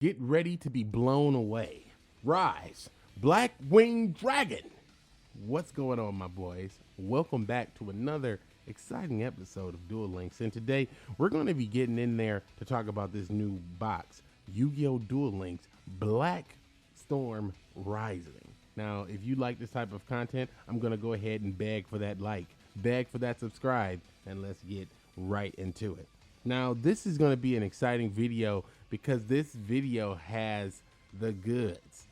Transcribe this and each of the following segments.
Get ready to be blown away. Rise, Black Winged Dragon. What's going on, my boys? Welcome back to another exciting episode of Duel Links. And today we're going to be getting in there to talk about this new box, Yu-Gi-Oh! Duel Links Black Storm Rising. Now, if you like this type of content, I'm going to go ahead and beg for that like, beg for that subscribe, and let's get right into it. Now, this is going to be an exciting video because this video has the goods.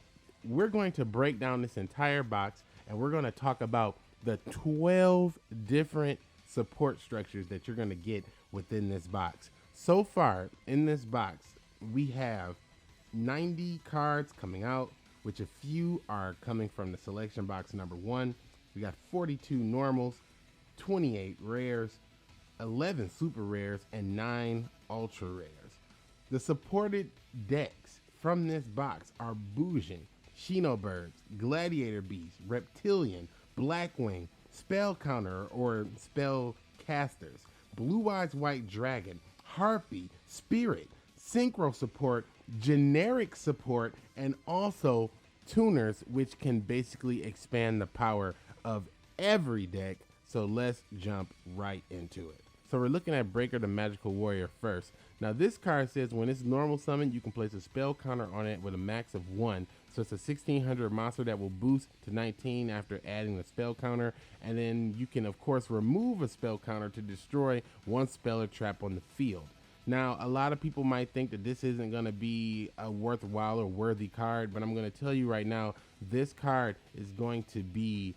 We're going to break down this entire box and we're going to talk about the 12 different support structures that you're going to get within this box. So far in this box, we have 90 cards coming out, which a few are coming from the selection box number 1. We got 42 normals, 28 rares, 11 super rares, and 9 ultra rares. The supported decks from this box are Bujin, Shinobird, Gladiator Beast, Reptilianne, Blackwing, Spellcaster or Spellcasters, Blue Eyes White Dragon, Harpy, Spirit, Synchro support, generic support, and also tuners, which can basically expand the power of every deck. So let's jump right into it. So we're looking at Breaker the Magical Warrior first. Now this card says when it's normal summon, you can place a spell counter on it with a max of 1. So it's a 1600 monster that will boost to 19 after adding the spell counter. And then you can of course remove a spell counter to destroy one spell or trap on the field. Now a lot of people might think that this isn't going to be a worthwhile or worthy card, but I'm going to tell you right now, this card is going to be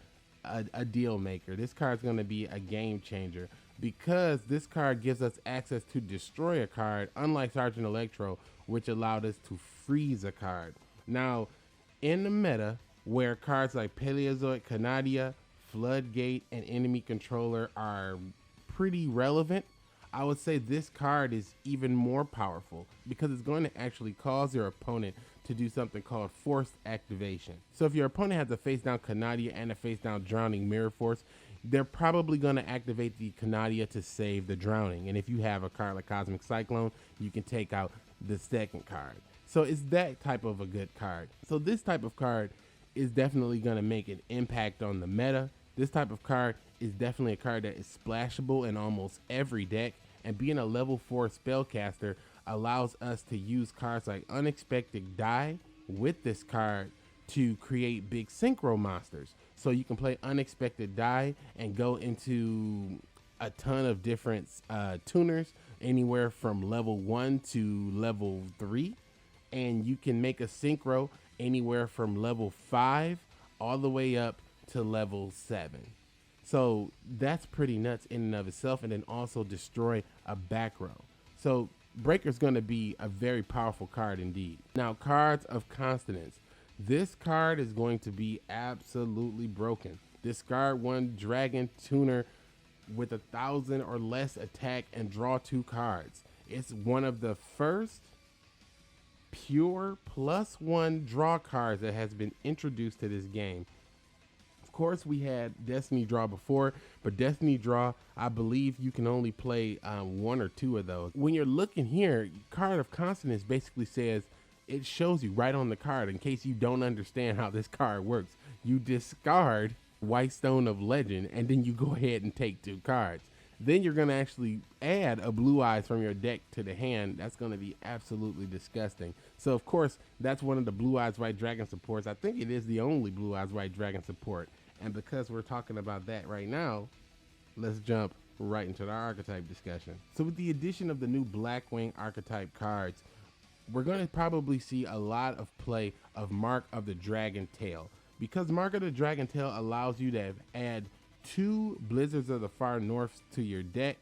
a deal maker. This card is going to be a game changer, because this card gives us access to destroy a card, unlike Sergeant Electro, which allowed us to freeze a card. Now, in the meta, where cards like Paleozoic Canadia, Floodgate, and Enemy Controller are pretty relevant, I would say this card is even more powerful because it's going to actually cause your opponent to do something called forced activation. So if your opponent has a face down Canadia and a face down Drowning Mirror Force, they're probably going to activate the Canadia to save the drowning. And if you have a card like Cosmic Cyclone, you can take out the second card. So it's that type of a good card. So this type of card is definitely going to make an impact on the meta. This type of card is definitely a card that is splashable in almost every deck. And being a level 4 spellcaster allows us to use cards like Unexpected Die with this card to create big synchro monsters. So you can play Unexpected Die and go into a ton of different tuners, anywhere from level 1 to level 3. And you can make a synchro anywhere from level 5 all the way up to level 7. So that's pretty nuts in and of itself. And then also destroy a back row. So Breaker's going to be a very powerful card indeed. Now, cards of consonance. This card is going to be absolutely broken. Discard 1 dragon tuner with 1,000 or less attack and draw 2 cards. It's one of the first pure +1 draw cards that has been introduced to this game. Of course, we had Destiny Draw before, but Destiny Draw, I believe you can only play 1 or 2 of those. When you're looking here, card of consonance basically says, it shows you right on the card, in case you don't understand how this card works. You discard White Stone of Legend, and then you go ahead and take 2 cards. Then you're going to actually add a Blue Eyes from your deck to the hand. That's going to be absolutely disgusting. So, of course, that's one of the Blue Eyes White Dragon supports. I think it is the only Blue Eyes White Dragon support. And because we're talking about that right now, let's jump right into the archetype discussion. So with the addition of the new Blackwing archetype cards, we're going to probably see a lot of play of Mark of the Dragon Tail, because Mark of the Dragon Tail allows you to add 2 Blizzards of the Far North to your deck.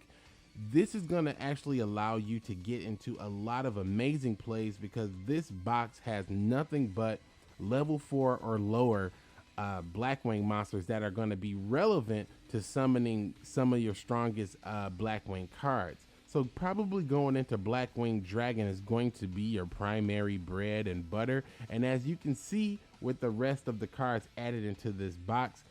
This is going to actually allow you to get into a lot of amazing plays, because this box has nothing but level 4 or lower Blackwing monsters that are going to be relevant to summoning some of your strongest Blackwing cards. So probably going into Blackwing Dragon is going to be your primary bread and butter. And as you can see with the rest of the cards added into this box,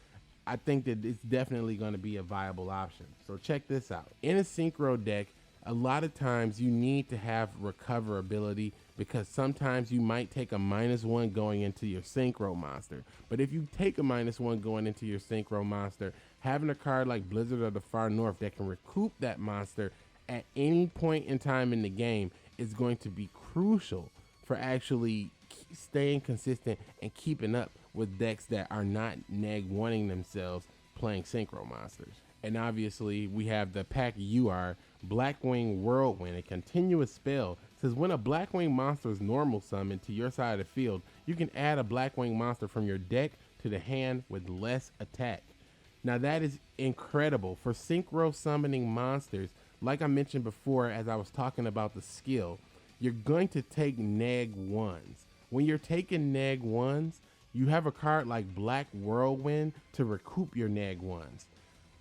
I think that it's definitely going to be a viable option. So check this out. In a synchro deck, a lot of times you need to have recover ability because sometimes you might take a -1 going into your Synchro monster. But if you take a -1 going into your Synchro monster, having a card like Blizzard of the Far North that can recoup that monster at any point in time in the game is going to be crucial for actually staying consistent and keeping up with decks that are not neg wanting themselves playing Synchro monsters. And obviously we have the pack UR Blackwing Whirlwind, a continuous spell. Says when a Blackwing monster is normal summoned to your side of the field, you can add a Blackwing monster from your deck to the hand with less attack. Now that is incredible for Synchro summoning monsters. Like I mentioned before, as I was talking about the skill, you're going to take neg 1s. When you're taking neg 1s, you have a card like Black Whirlwind to recoup your neg 1s.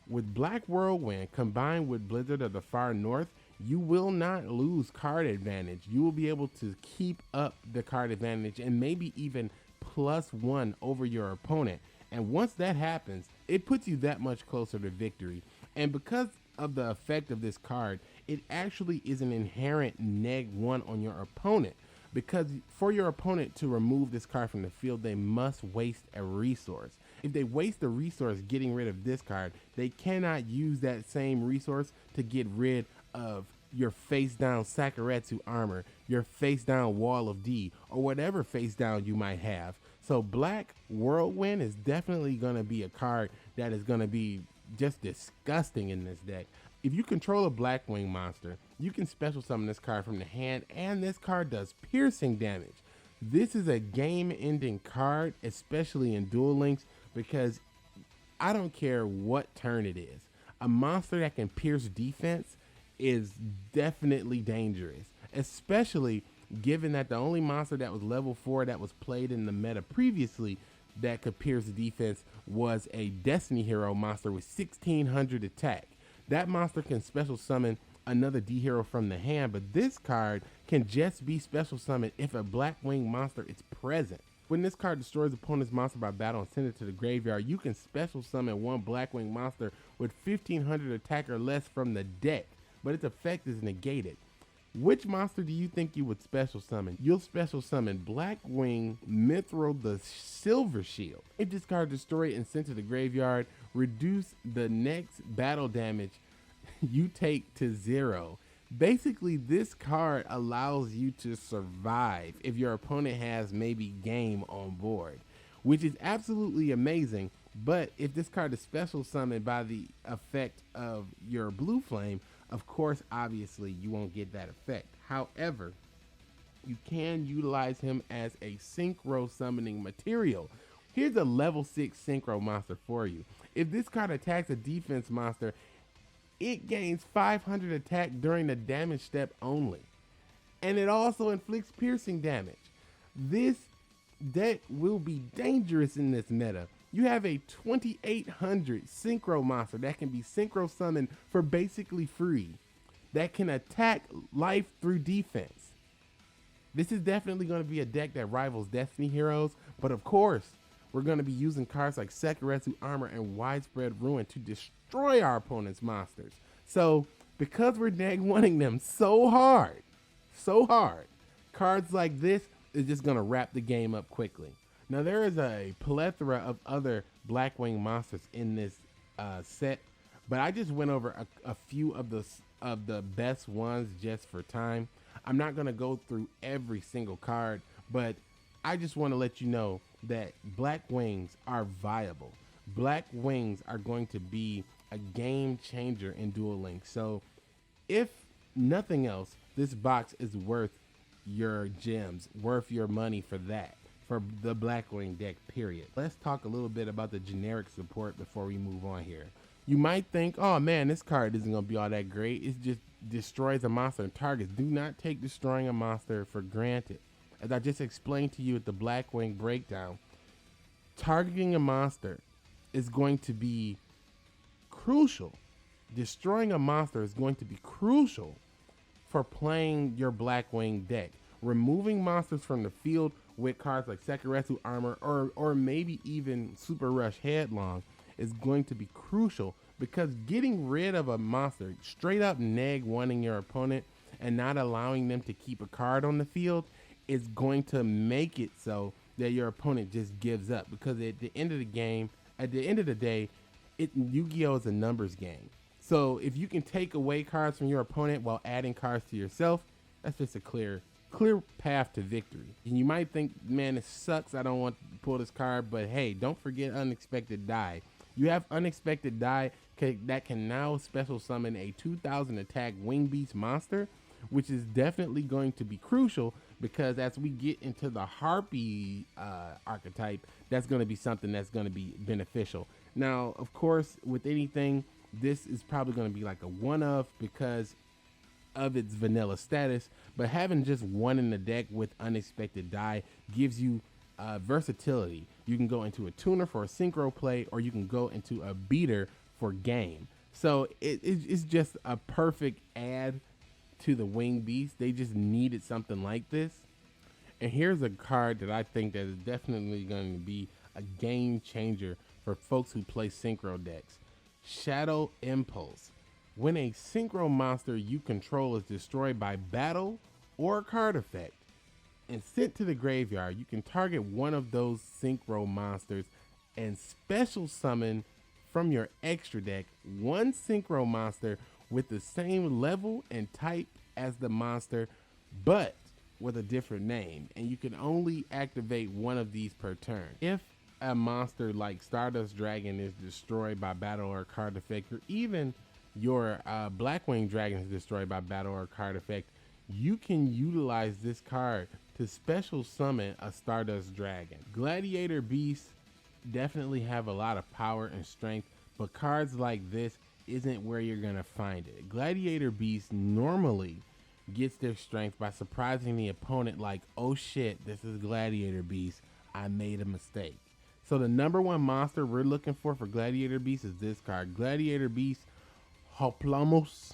With Black Whirlwind combined with Blizzard of the Far North, you will not lose card advantage. You will be able to keep up the card advantage and maybe even +1 over your opponent. And once that happens, it puts you that much closer to victory. And because of the effect of this card, it actually is an inherent neg 1 on your opponent, because for your opponent to remove this card from the field, they must waste a resource. If they waste a resource getting rid of this card, they cannot use that same resource to get rid of your face down Sakuretsu armor, your face down Wall of D, or whatever face down you might have. So Black Whirlwind is definitely going to be a card that is going to be just disgusting in this deck. If you control a Blackwing monster, you can special summon this card from the hand, and this card does piercing damage. This is a game-ending card, especially in Duel Links, because I don't care what turn it is. A monster that can pierce defense is definitely dangerous, especially given that the only monster that was level 4 that was played in the meta previously that could pierce defense was a Destiny Hero monster with 1600 attack. That monster can special summon another D hero from the hand, but this card can just be special summoned if a Blackwing monster is present. When this card destroys opponent's monster by battle and send it to the graveyard, you can special summon one Blackwing monster with 1500 attack or less from the deck, but its effect is negated. Which monster do you think you would special summon? You'll special summon Blackwing Mithril the Silver Shield. If this card destroyed and sent to the graveyard, reduce the next battle damage you take to 0. Basically, this card allows you to survive if your opponent has maybe game on board, which is absolutely amazing. But if this card is special summoned by the effect of your blue flame, of course, obviously, you won't get that effect. However, you can utilize him as a synchro summoning material. Here's a level 6 synchro monster for you. If this card attacks a defense monster, it gains 500 attack during the damage step only. And it also inflicts piercing damage. This deck will be dangerous in this meta. You have a 2800 synchro monster that can be synchro summoned for basically free, that can attack life through defense. This is definitely going to be a deck that rivals Destiny Heroes, but of course, we're going to be using cards like Sakuretsu Armor and Widespread Ruin to destroy our opponent's monsters. So, because we're neg wanting them so hard, cards like this is just going to wrap the game up quickly. Now, there is a plethora of other Blackwing monsters in this set, but I just went over a few of the best ones just for time. I'm not going to go through every single card, but I just want to let you know that Blackwings are viable. Blackwings are going to be a game changer in Duel Links. So, if nothing else, this box is worth your gems, worth your money for that. For the Blackwing deck, period. Let's talk a little bit about the generic support before we move on here. You might think, oh man, this card isn't going to be all that great. It just destroys a monster and targets. Do not take destroying a monster for granted. As I just explained to you at the Blackwing breakdown, targeting a monster is going to be crucial. Destroying a monster is going to be crucial for playing your Blackwing deck. Removing monsters from the field with cards like Sakuretsu Armor or maybe even Super Rush Headlong is going to be crucial, because getting rid of a monster, straight up neg wanting your opponent and not allowing them to keep a card on the field, is going to make it so that your opponent just gives up, because at the end of the day, Yu-Gi-Oh is a numbers game. So if you can take away cards from your opponent while adding cards to yourself, that's just a clear path to victory. And you might think, man, it sucks, I don't want to pull this card, but hey, don't forget Unexpected Die. You have Unexpected Die that can now special summon a 2000 attack Wing Beast monster, which is definitely going to be crucial, because as we get into the Harpy archetype, that's going to be something that's going to be beneficial. Now, of course, with anything, this is probably going to be like a one-of because of its vanilla status, but having just one in the deck with Unexpected Die gives you versatility. You can go into a tuner for a synchro play, or you can go into a beater for game. So it's just a perfect add to the Wing Beast. They just needed something like this. And here's a card that I think that is definitely going to be a game changer for folks who play synchro decks. Shadow Impulse. When a synchro monster you control is destroyed by battle or a card effect and sent to the graveyard, you can target one of those synchro monsters and special summon from your extra deck one synchro monster with the same level and type as the monster, but with a different name. And you can only activate one of these per turn. If a monster like Stardust Dragon is destroyed by battle or card effect, or even your Blackwing Dragon is destroyed by battle or card effect, you can utilize this card to special summon a Stardust Dragon. Gladiator Beast definitely have a lot of power and strength, but cards like this isn't where you're gonna find it. Gladiator Beast normally gets their strength by surprising the opponent like, oh shit, this is Gladiator Beast, I made a mistake. So the number one monster we're looking for Gladiator Beast is this card, Gladiator Beast Hoplomos.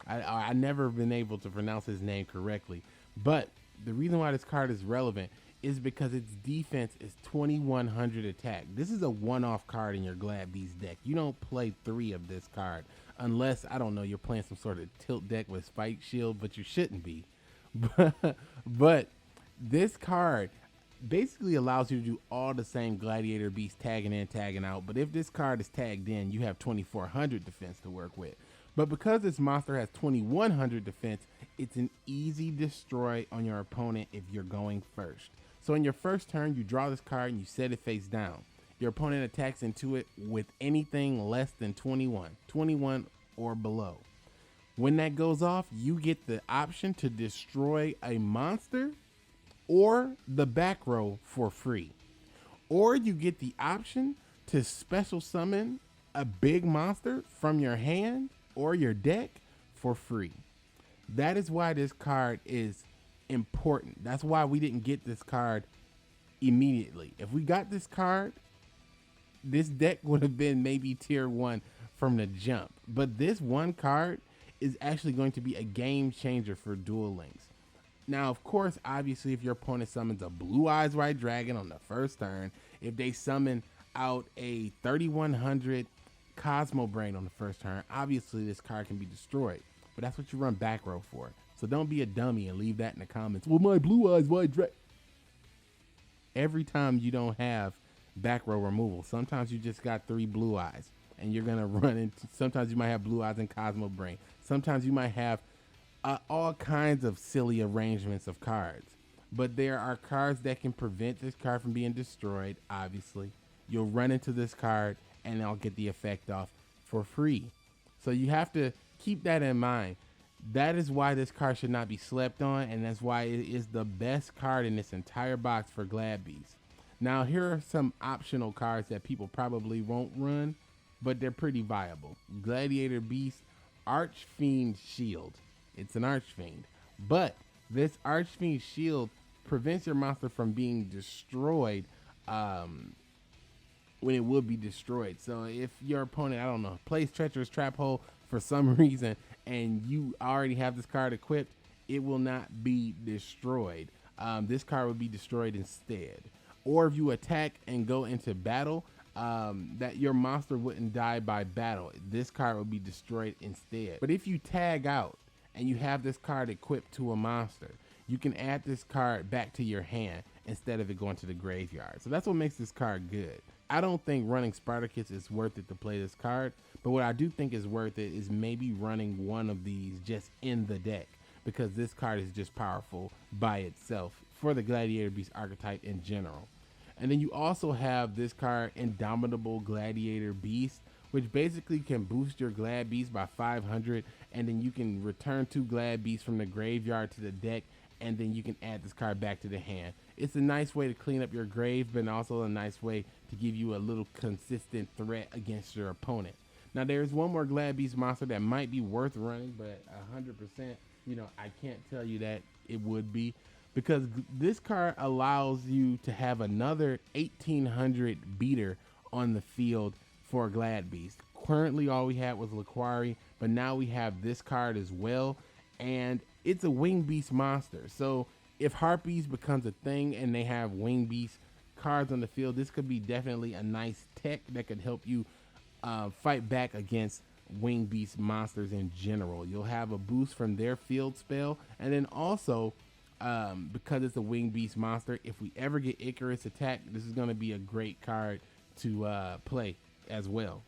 I never been able to pronounce his name correctly, but the reason why this card is relevant is because its defense is 2100 attack. This is a one-off card in your Glad Beast deck. You don't play 3 of this card unless, I don't know, you're playing some sort of tilt deck with Spike Shield, but you shouldn't be. But this card basically allows you to do all the same Gladiator Beast tagging in, tagging out. But if this card is tagged in, you have 2400 defense to work with. But because this monster has 2100 defense, it's an easy destroy on your opponent if you're going first. So in your first turn, you draw this card and you set it face down. Your opponent attacks into it with anything less than 21 or below. When that goes off, you get the option to destroy a monster or the back row for free. Or you get the option to special summon a big monster from your hand or your deck for free. That is why this card is important. That's why we didn't get this card immediately. If we got this card, this deck would have been maybe tier 1 from the jump. But this one card is actually going to be a game changer for Duel Links. Now, of course, obviously, if your opponent summons a Blue Eyes White Dragon on the first turn, if they summon out a 3100 Cosmo Brain on the first turn, obviously this card can be destroyed. But that's what you run back row for. So don't be a dummy and leave that in the comments. Well, my Blue Eyes White Dragon. Every time you don't have back row removal, sometimes you just got 3 Blue Eyes. And you're going to run into, sometimes you might have Blue Eyes and Cosmo Brain. Sometimes you might have all kinds of silly arrangements of cards. But there are cards that can prevent this card from being destroyed, obviously. You'll run into this card and I'll get the effect off for free. So you have to keep that in mind. That is why this card should not be slept on, and that's why it is the best card in this entire box for Glad Beast. Now, here are some optional cards that people probably won't run, but they're pretty viable. Gladiator Beast Archfiend Shield. It's an Archfiend, but this Archfiend Shield prevents your monster from being destroyed when it would be destroyed. So if your opponent, I don't know, plays Treacherous Trap Hole for some reason and you already have this card equipped, it will not be destroyed. This card will be destroyed instead. Or if you attack and go into battle, that your monster wouldn't die by battle, this card will be destroyed instead. But if you tag out and you have this card equipped to a monster, you can add this card back to your hand instead of it going to the graveyard. So that's what makes this card good. I don't think running Spartacus is worth it to play this card, but what I do think is worth it is maybe running one of these just in the deck, because this card is just powerful by itself for the Gladiator Beast archetype in general. And then you also have this card, Indomitable Gladiator Beast, which basically can boost your Glad Beast by 500, and then you can return 2 Glad Beasts from the graveyard to the deck, and then you can add this card back to the hand. It's a nice way to clean up your grave, but also a nice way to give you a little consistent threat against your opponent. Now, there's one more Glad Beast monster that might be worth running, but 100%, you know, I can't tell you that it would be, because this card allows you to have another 1800 beater on the field for Glad Beast. Currently, all we had was Laquari, but now we have this card as well, and it's a Wing Beast monster. So if Harpies becomes a thing and they have Wing Beast cards on the field, this could be definitely a nice tech that could help you fight back against Wing Beast monsters in general. You'll have a boost from their field spell, and then also because it's a Wing Beast monster, if we ever get Icarus attack, this is going to be a great card to play as well.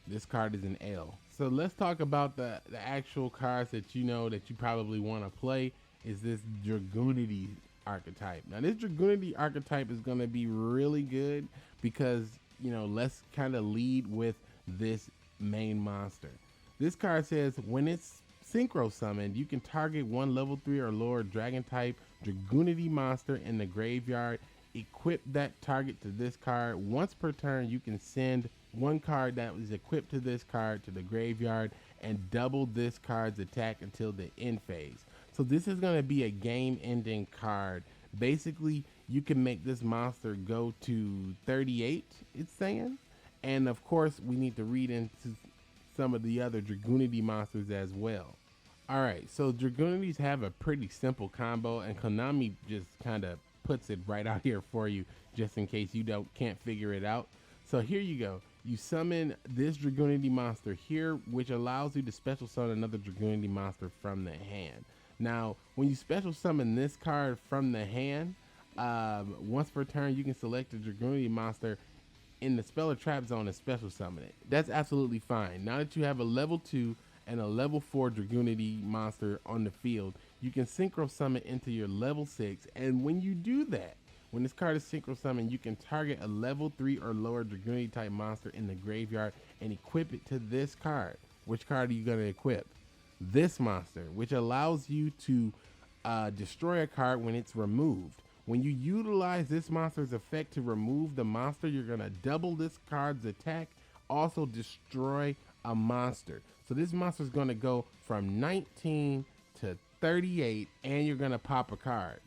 This card is an L. So let's talk about the actual cards that you know that you probably want to play. Is this Dragunity archetype. Now this Dragunity archetype is going to be really good because, you know, let's kind of lead with this main monster. This card says when it's Synchro summoned, you can target one level 3 or lower dragon type Dragunity monster in the graveyard. Equip that target to this card. Once per turn, you can send one card that was equipped to this card to the graveyard and double this card's attack until the end phase. So this is going to be a game-ending card. Basically, you can make this monster go to 38, it's saying. And of course, we need to read into some of the other Dragunity monsters as well. All right, so Dragunities have a pretty simple combo, and Konami just kind of puts it right out here for you just in case you can't figure it out. So here you go. You summon this Dragunity monster here, which allows you to special summon another Dragunity monster from the hand. Now, when you special summon this card from the hand, once per turn, you can select a Dragunity monster in the spell or trap zone and special summon it. That's absolutely fine. Now that you have a level 2 and a level 4 Dragunity monster on the field, you can synchro summon into your level 6. And when you do that, when this card is synchro summoned, you can target a level 3 or lower Dragunity type monster in the graveyard and equip it to this card. Which card are you going to equip? This monster, which allows you to destroy a card when it's removed. When you utilize this monster's effect to remove the monster, you're going to double this card's attack, also destroy a monster. So this monster is going to go from 19 to 38, and you're going to pop a card.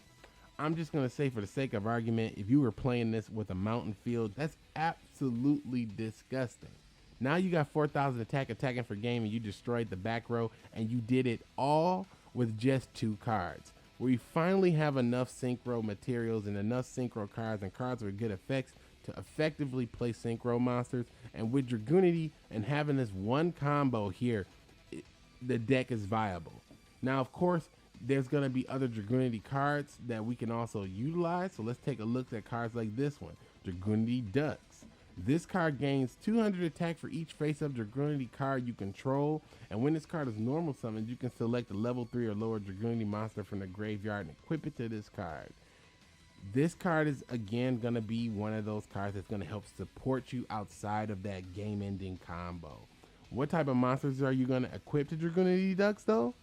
I'm just going to say, for the sake of argument, if you were playing this with a mountain field, that's absolutely disgusting. Now you got 4,000 attacking for game, and you destroyed the back row, and you did it all with just 2 cards. We finally have enough synchro materials and enough synchro cards and cards with good effects to effectively play synchro monsters. And with Dragunity and having this one combo here, the deck is viable. Now, of course, there's going to be other Dragunity cards that we can also utilize. So let's take a look at cards like this one, Dragunity Ducks. This card gains 200 attack for each face-up Dragunity card you control. And when this card is normal summoned, you can select a level 3 or lower Dragunity monster from the graveyard and equip it to this card. This card is, again, going to be one of those cards that's going to help support you outside of that game-ending combo. What type of monsters are you going to equip to Dragunity Ducks, though?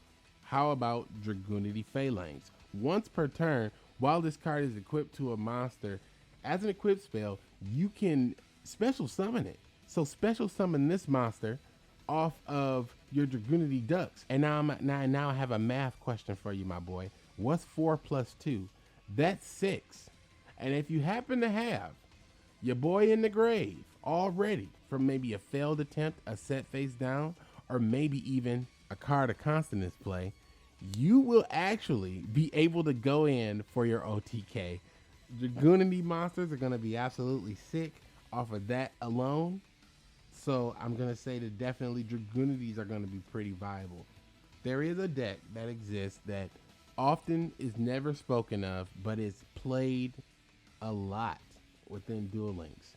How about Dragunity Phalanx? Once per turn, while this card is equipped to a monster, as an equipped spell, you can special summon it. So special summon this monster off of your Dragunity Ducks. And now I have a math question for you, my boy. What's 4 plus 2? That's 6. And if you happen to have your boy in the grave already from maybe a failed attempt, a set face down, or maybe even a card of consonance play, you will actually be able to go in for your OTK. Dragunity monsters are going to be absolutely sick off of that alone. So I'm going to say that definitely Dragunities are going to be pretty viable. There is a deck that exists that often is never spoken of, but it's played a lot within Duel Links.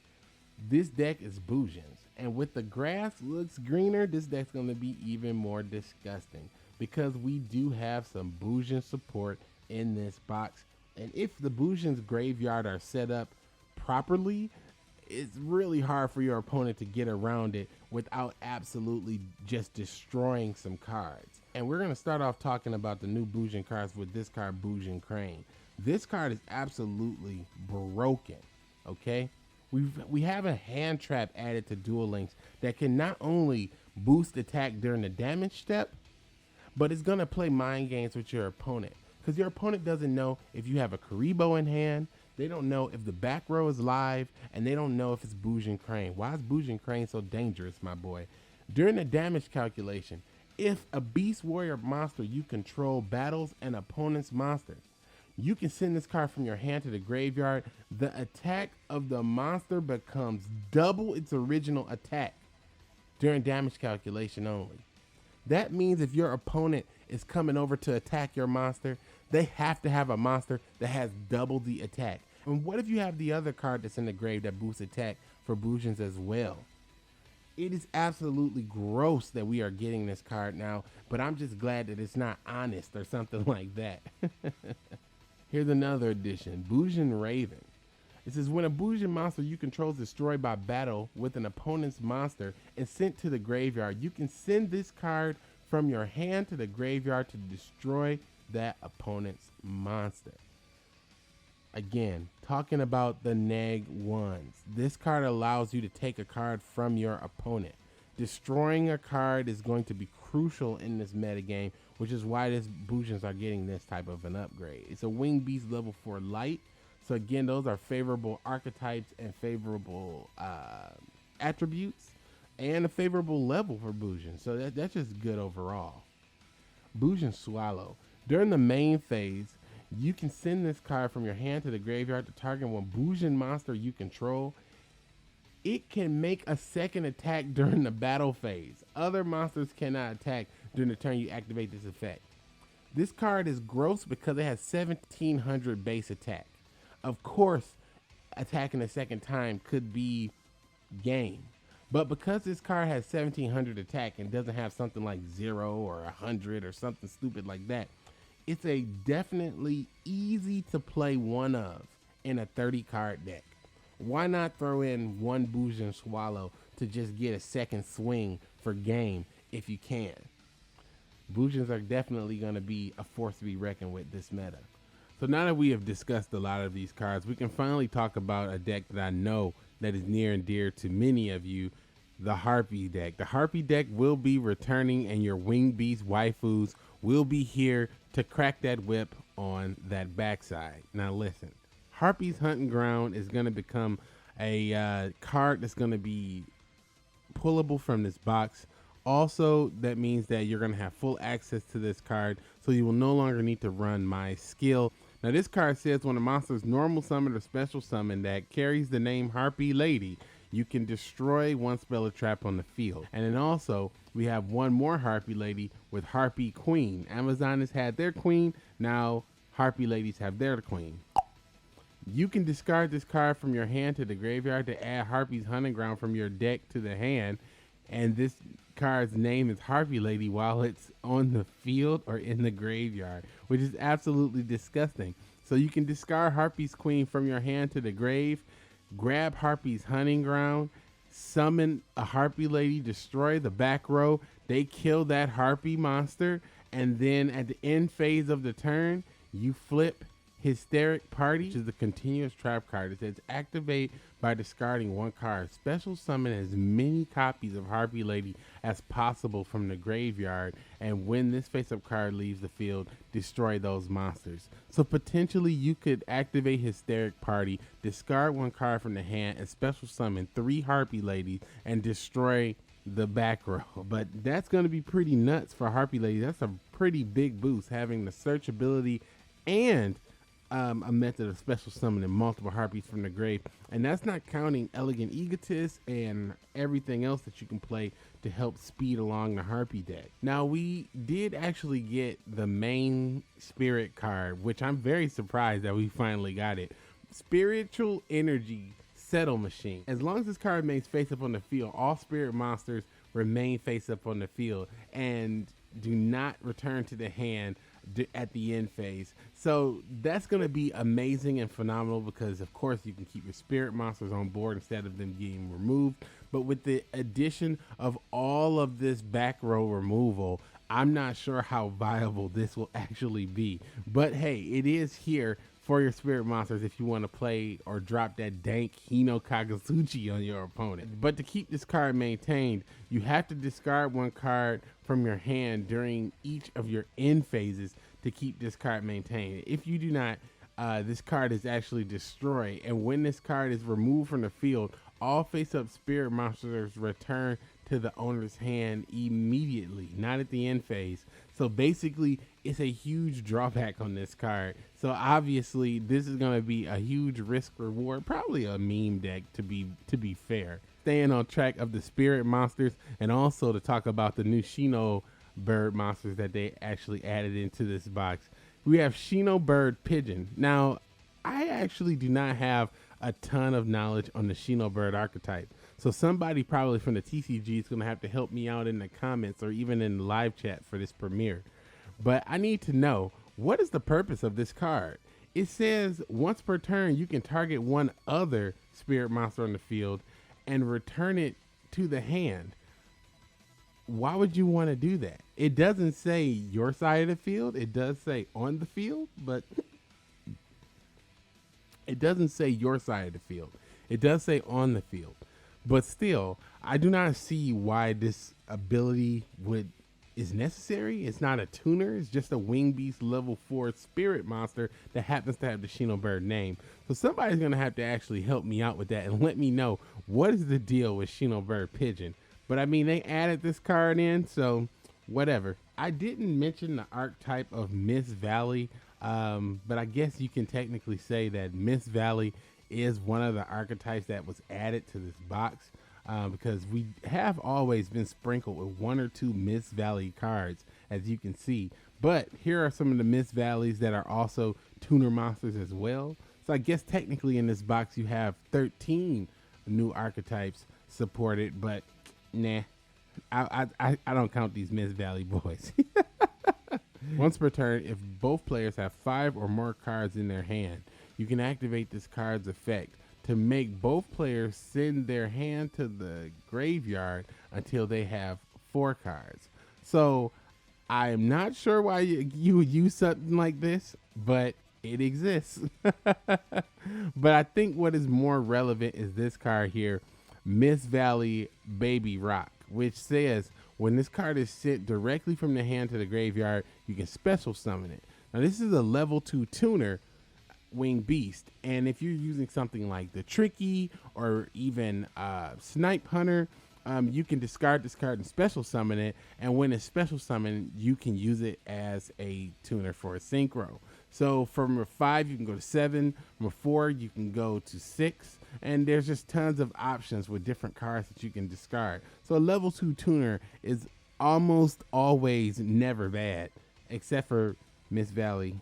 This deck is Bujin's, and with the grass looks greener, this deck's going to be even more disgusting because we do have some Bujin support in this box. And if the Bujin's graveyard are set up properly, it's really hard for your opponent to get around it without absolutely just destroying some cards. And we're going to start off talking about the new Bujin cards with this card, Bujin Crane. This card is absolutely broken, okay? We have a hand trap added to Duel Links that can not only boost attack during the damage step, but it's going to play mind games with your opponent. Because your opponent doesn't know if you have a Karibo in hand, they don't know if the back row is live, and they don't know if it's Bujin Crane. Why is Bujin Crane so dangerous, my boy? During the damage calculation, if a Beast Warrior monster you control battles an opponent's monster, you can send this card from your hand to the graveyard. The attack of the monster becomes double its original attack during damage calculation only. That means if your opponent is coming over to attack your monster, they have to have a monster that has double the attack. And what if you have the other card that's in the grave that boosts attack for Bujins as well? It is absolutely gross that we are getting this card now, but I'm just glad that it's not honest or something like that. Here's another addition, Bujin Raven. It says when a Bujin monster you control is destroyed by battle with an opponent's monster and sent to the graveyard, you can send this card from your hand to the graveyard to destroy that opponent's monster. Again, talking about the neg ones. This card allows you to take a card from your opponent. Destroying a card is going to be crucial in this metagame, which is why this Bujins are getting this type of an upgrade. It's a Wing Beast level 4 light. So again, those are favorable archetypes and favorable attributes and a favorable level for Bujin. So that's just good overall. Bujin Swallow. During the main phase, you can send this card from your hand to the graveyard to target one Bujin monster you control. It can make a second attack during the battle phase. Other monsters cannot attack during the turn you activate this effect. This card is gross because it has 1700 base attack. Of course, attacking a second time could be game. But because this card has 1700 attack and doesn't have something like 0 or 100 or something stupid like that, it's a definitely easy to play one of in a 30 card deck. Why not throw in one Bujin Swallow to just get a second swing for game if you can? Bujins are definitely going to be a force to be reckoned with this meta. So now that we have discussed a lot of these cards, we can finally talk about a deck that I know that is near and dear to many of you, the Harpy deck. The Harpy deck will be returning and your Wing Beast waifus will be here to crack that whip on that backside. Now listen, Harpy's Hunting Ground is going to become a card that's going to be pullable from this box. Also, that means that you're going to have full access to this card, so you will no longer need to run my skill. Now this card says when a monster is normal summoned or special summoned that carries the name Harpy Lady, you can destroy one spell or trap on the field. And then also, we have one more Harpy Lady with Harpy Queen. Amazon has had their queen, now Harpy Ladies have their queen. You can discard this card from your hand to the graveyard to add Harpy's Hunting Ground from your deck to the hand. And this card's name is Harpy Lady while it's on the field or in the graveyard, which is absolutely disgusting. So you can discard Harpy's Queen from your hand to the grave, grab Harpy's Hunting Ground, summon a Harpy Lady, destroy the back row, they kill that Harpy monster, and then at the end phase of the turn, you flip Hysteric Party, which is the continuous trap card. It says activate by discarding one card. Special summon as many copies of Harpy Lady as possible from the graveyard, and when this face-up card leaves the field, destroy those monsters. So potentially you could activate Hysteric Party, discard one card from the hand, and special summon 3 Harpy Ladies and destroy the back row. But that's going to be pretty nuts for Harpy Lady. That's a pretty big boost, having the search ability and a method of special summoning multiple harpies from the grave, and that's not counting Elegant Egotist and everything else that you can play to help speed along the harpy deck. Now, we did actually get the main spirit card, which I'm very surprised that we finally got it. Spiritual Energy Settle Machine. As long as this card remains face up on the field, all spirit monsters remain face up on the field and do not return to the hand at the end phase. So that's going to be amazing and phenomenal because of course you can keep your spirit monsters on board instead of them getting removed. But with the addition of all of this back row removal, I'm not sure how viable this will actually be. But hey, it is here for your spirit monsters if you want to play or drop that dank Hino Kagazuchi on your opponent. But to keep this card maintained, you have to discard one card from your hand during each of your end phases to keep this card maintained. If you do not, this card is actually destroyed, and when this card is removed from the field, all face-up spirit monsters return to the owner's hand immediately, not at the end phase. So basically, it's a huge drawback on this card. So obviously, this is going to be a huge risk reward, probably a meme deck to be fair. Staying on track of the spirit monsters, and also to talk about the new Shinobird monsters that they actually added into this box. We have Shinobird Pigeon. Now, I actually do not have a ton of knowledge on the Shinobird archetype. So somebody probably from the TCG is going to have to help me out in the comments or even in the live chat for this premiere. But I need to know, what is the purpose of this card? It says once per turn, you can target one other spirit monster on the field and return it to the hand. Why would you want to do that? It doesn't say your side of the field. It does say on the field, but it doesn't say your side of the field. It does say on the field. But still, I do not see why this ability is necessary. It's not a tuner. It's just a Wing Beast level 4 spirit monster that happens to have the Shinobird name. So somebody's going to have to actually help me out with that and let me know what is the deal with Shinobird Pigeon. But I mean, they added this card in, so whatever. I didn't mention the archetype of Miss Vally, but I guess you can technically say that Miss Vally is one of the archetypes that was added to this box, because we have always been sprinkled with one or two Miss Vally cards, as you can see. But here are some of the Miss Valleys that are also tuner monsters as well. So I guess technically in this box you have 13 new archetypes supported, but nah, I don't count these Miss Vally boys. Once per turn, if both players have 5 or more cards in their hand, you can activate this card's effect to make both players send their hand to the graveyard until they have 4 cards. So I'm not sure why you would use something like this, but it exists. But I think what is more relevant is this card here, Miss Vally Baby Rock, which says when this card is sent directly from the hand to the graveyard, you can special summon it. Now this is a level 2 tuner Wing Beast, and if you're using something like the Tricky or even Snipe Hunter, you can discard this card and special summon it, and when it's special summoned, you can use it as a tuner for a Synchro. So from 5 you can go to 7, from 4 you can go to 6, and there's just tons of options with different cards that you can discard. So a level 2 tuner is almost always never bad, except for Miss Vally.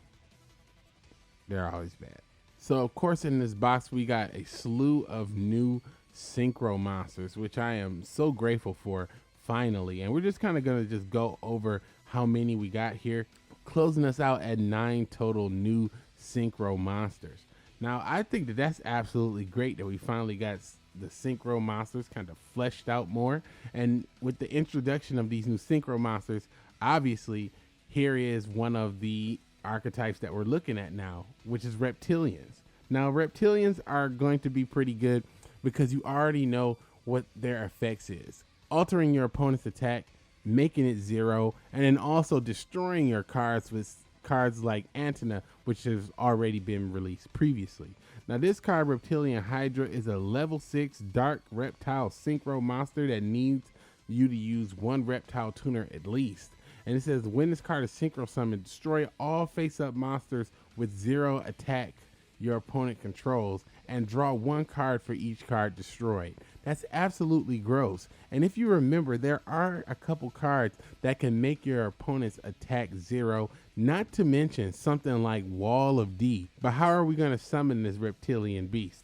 They're always bad. So of course in this box we got a slew of new Synchro monsters, which I am so grateful for finally. And we're just kind of going to just go over how many we got here, closing us out at 9 total new Synchro monsters. Now I think that that's absolutely great that we finally got the Synchro monsters kind of fleshed out more. And with the introduction of these new Synchro monsters, obviously here is one of the archetypes that we're looking at now, which is Reptilians. Now Reptilians are going to be pretty good because you already know what their effects is: altering your opponent's attack, making it 0, and then also destroying your cards with cards like Antenna, which has already been released previously. Now this card, Reptilian Hydra, is a level 6 dark reptile synchro monster that needs you to use 1 reptile tuner at least. And it says when this card is synchro summoned, destroy all face-up monsters with 0 attack your opponent controls and draw 1 card for each card destroyed. That's absolutely gross. And if you remember, there are a couple cards that can make your opponent's attack 0, not to mention something like Wall of D. But how are we going to summon this Reptilian Beast?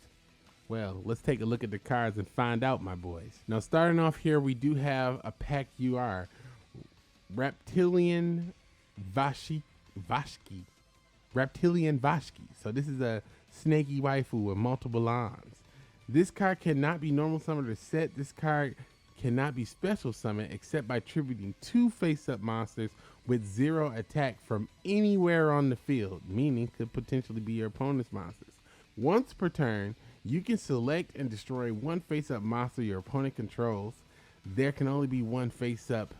Well, let's take a look at the cards and find out, my boys. Now, starting off here, we do have a pack UR, Reptilianne Vashki. Reptilianne Vashki. So this is a snaky waifu with multiple arms. This card cannot be normal summoned or set. This card cannot be special summoned except by tributing 2 face-up monsters with 0 attack from anywhere on the field, meaning could potentially be your opponent's monsters. Once per turn, you can select and destroy 1 face-up monster your opponent controls. There can only be 1 face-up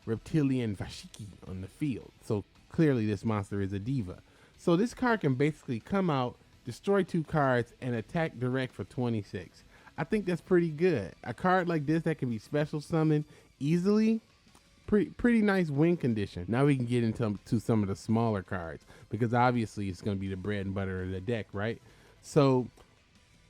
Reptilianne Vashki on the field. So clearly this monster is a diva. So this card can basically come out, destroy 2 cards, and attack direct for 26. I think that's pretty good. A card like this that can be special summoned easily, pretty nice win condition. Now we can get into some of the smaller cards, because obviously it's going to be the bread and butter of the deck, right? So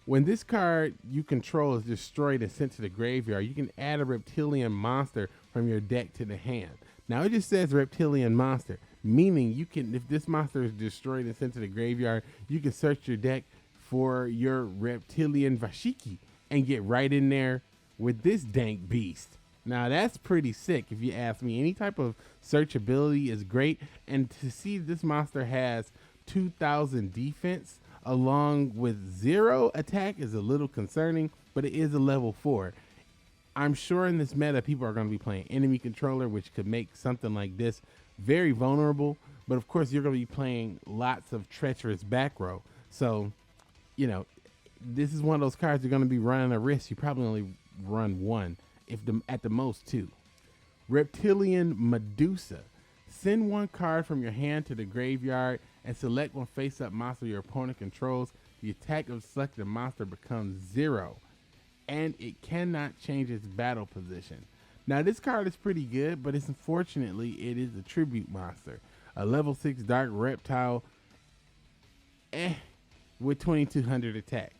when this card you control is destroyed and sent to the graveyard, you can add a Reptilian monster from your deck to the hand. Now it just says Reptilian monster, meaning you can, if this monster is destroyed and sent to the graveyard, you can search your deck for your Reptilianne Vashki and get right in there with this dank beast. Now that's pretty sick if you ask me. Any type of searchability is great, and to see this monster has 2000 defense along with 0 attack is a little concerning, but it is a level 4. I'm sure in this meta people are going to be playing enemy controller, which could make something like this very vulnerable, but of course you're going to be playing lots of treacherous back row. So, you know, this is one of those cards you're going to be running a risk. You probably only run 1, at the most 2. Reptilian Medusa. Send 1 card from your hand to the graveyard and select 1 face-up monster your opponent controls. The attack of the selected monster becomes 0, and it cannot change its battle position. Now this card is pretty good, but unfortunately it is a tribute monster. A level 6 dark reptile with 2200 attack.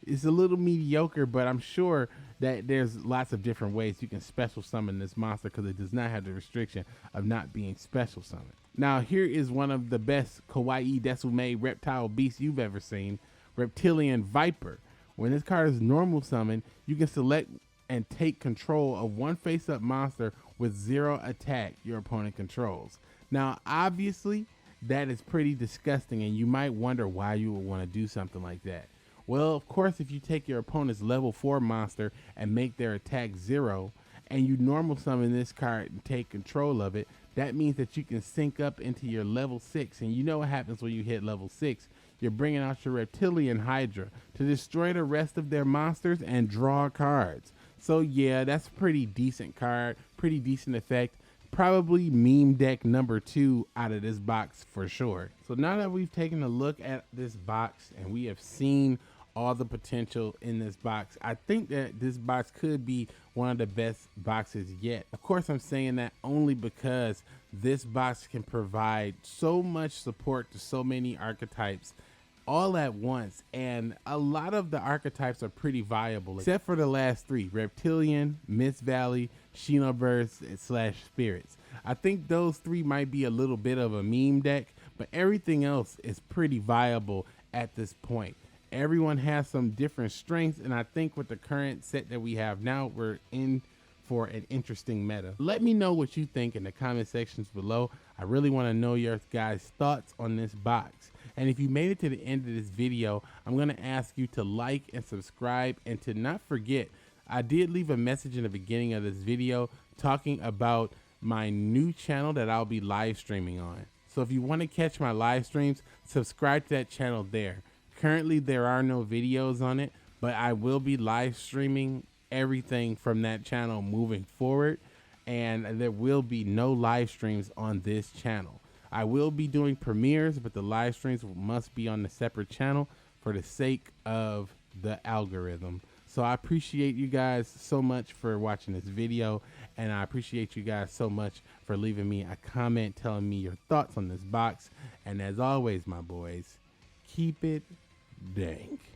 It's a little mediocre, but I'm sure that there's lots of different ways you can special summon this monster, because it does not have the restriction of not being special summoned. Now here is one of the best kawaii desume reptile beasts you've ever seen, Reptilian Viper. When this card is normal summoned, you can select and take control of 1 face-up monster with 0 attack your opponent controls. Now obviously that is pretty disgusting, and you might wonder why you would want to do something like that. Well, of course, if you take your opponent's level 4 monster and make their attack 0, and you normal summon this card and take control of it, that means that you can sync up into your level 6. And you know what happens when you hit level 6. You're bringing out your Reptilian Hydra to destroy the rest of their monsters and draw cards. So yeah, that's a pretty decent card, pretty decent effect. Probably meme deck number 2 out of this box for sure. So now that we've taken a look at this box and we have seen all the potential in this box, I think that this box could be one of the best boxes yet. Of course, I'm saying that only because this box can provide so much support to so many archetypes all at once, and a lot of the archetypes are pretty viable, except for the last 3, Reptilianne, Miss Vally, Shinobird / Spirits. I think those 3 might be a little bit of a meme deck, but everything else is pretty viable at this point. Everyone has some different strengths, and I think with the current set that we have now, we're in for an interesting meta. Let me know what you think in the comment sections below. I really want to know your guys' thoughts on this box. And if you made it to the end of this video, I'm going to ask you to like and subscribe, and to not forget, I did leave a message in the beginning of this video talking about my new channel that I'll be live streaming on. So if you want to catch my live streams, subscribe to that channel there. Currently there are no videos on it, but I will be live streaming everything from that channel moving forward, and there will be no live streams on this channel. I will be doing premieres, but the live streams must be on the separate channel for the sake of the algorithm. So I appreciate you guys so much for watching this video, and I appreciate you guys so much for leaving me a comment telling me your thoughts on this box. And as always, my boys, Keep it dank.